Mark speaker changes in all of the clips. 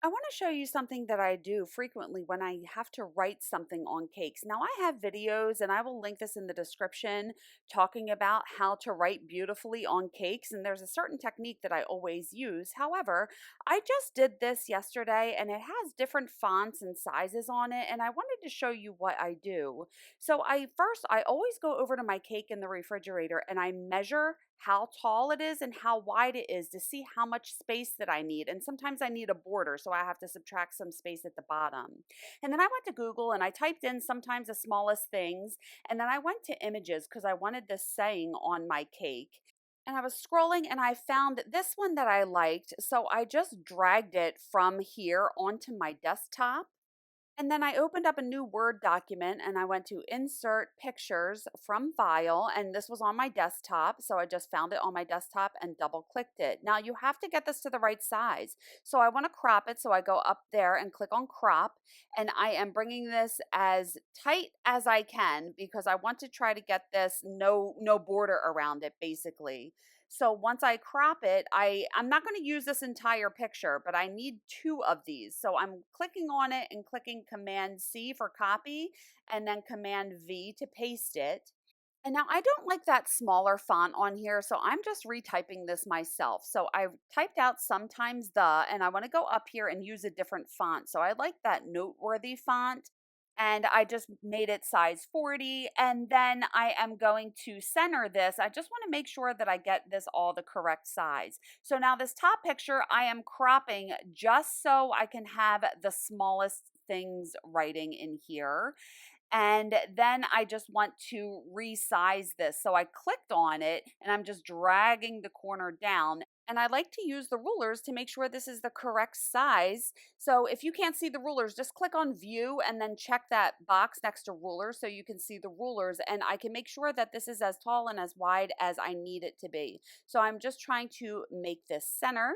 Speaker 1: I want to show you something that I do frequently when I have to write something on cakes. Now, I have videos, and I will link this in the description, talking about how to write beautifully on cakes. And there's a certain technique that I always use. However, I just did this yesterday, and it has different fonts and sizes on it. And I wanted to show you what I do. So, I always go over to my cake in the refrigerator and I measure how tall it is and how wide it is to see how much space that I need. And sometimes I need a border, so I have to subtract some space at the bottom. And then I went to Google and I typed in sometimes the smallest things. And then I went to images because I wanted this saying on my cake. And I was scrolling and I found this one that I liked. So I just dragged it from here onto my desktop, and then I opened up a new Word document and I went to Insert Pictures from File. And this was on my desktop. So I just found it on my desktop and double clicked it. Now you have to get this to the right size. So I want to crop it. So I go up there and click on crop. And I am bringing this as tight as I can because I want to try to get this no border around it basically. So once I crop it, I'm not going to use this entire picture, but I need two of these. So I'm clicking on it and clicking Command C for copy and then Command V to paste it. And now I don't like that smaller font on here, so I'm just retyping this myself. So I typed out sometimes and I want to go up here and use a different font. So I like that noteworthy font, and I just made it size 40. And then I am going to center this. I just want to make sure that I get this all the correct size. So now this top picture, I am cropping just so I can have the smallest things writing in here. And then I just want to resize this. So I clicked on it and I'm just dragging the corner down. And I like to use the rulers to make sure this is the correct size. So if you can't see the rulers, just click on view and then check that box next to rulers so you can see the rulers. And I can make sure that this is as tall and as wide as I need it to be. So I'm just trying to make this center.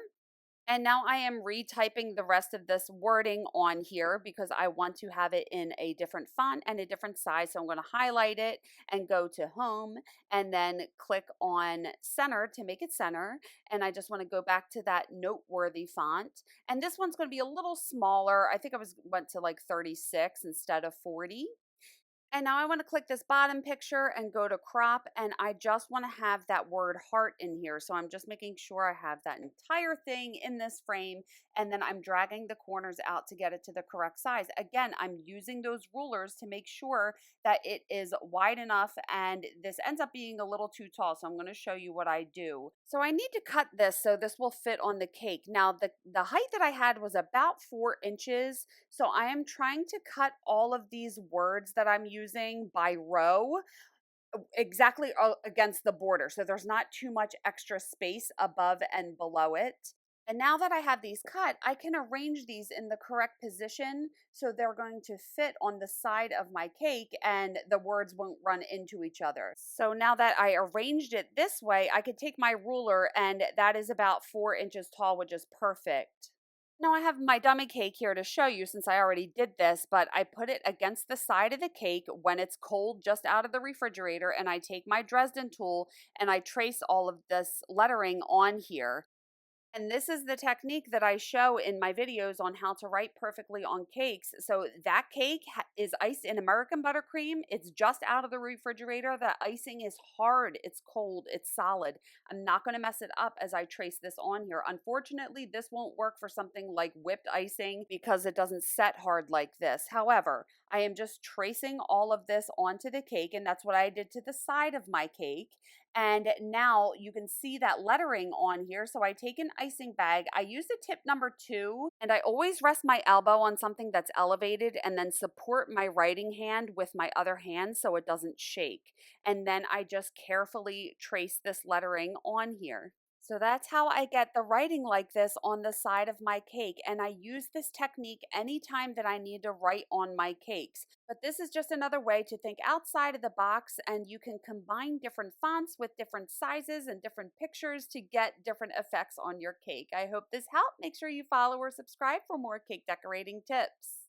Speaker 1: And now I am retyping the rest of this wording on here because I want to have it in a different font and a different size. So I'm going to highlight it and go to home and then click on center to make it center. And I just want to go back to that noteworthy font. And this one's going to be a little smaller. I think went to like 36 instead of 40. And now I want to click this bottom picture and go to crop, and I just want to have that word heart in here. So I'm just making sure I have that entire thing in this frame, and then I'm dragging the corners out to get it to the correct size. Again, I'm using those rulers to make sure that it is wide enough, and this ends up being a little too tall. So I'm going to show you what I do. So I need to cut this so this will fit on the cake. Now the height that I had was about 4 inches. So I am trying to cut all of these words that I'm using by row exactly against the border. So there's not too much extra space above and below it. And now that I have these cut, I can arrange these in the correct position so they're going to fit on the side of my cake and the words won't run into each other. So now that I arranged it this way, I could take my ruler, and that is about 4 inches tall, which is perfect. Now I have my dummy cake here to show you since I already did this, but I put it against the side of the cake when it's cold just out of the refrigerator, and I take my Dresden tool and I trace all of this lettering on here. And this is the technique that I show in my videos on how to write perfectly on cakes. So that cake is iced in American buttercream. It's just out of the refrigerator. The icing is hard. It's cold. It's solid. I'm not going to mess it up as I trace this on here. Unfortunately, this won't work for something like whipped icing because it doesn't set hard like this. However, I am just tracing all of this onto the cake, and that's what I did to the side of my cake. And now you can see that lettering on here. So I take an icing bag. I use the tip number 2, and I always rest my elbow on something that's elevated and then support my writing hand with my other hand so it doesn't shake. And then I just carefully trace this lettering on here. So that's how I get the writing like this on the side of my cake. And I use this technique anytime that I need to write on my cakes. But this is just another way to think outside of the box, and you can combine different fonts with different sizes and different pictures to get different effects on your cake. I hope this helped. Make sure you follow or subscribe for more cake decorating tips.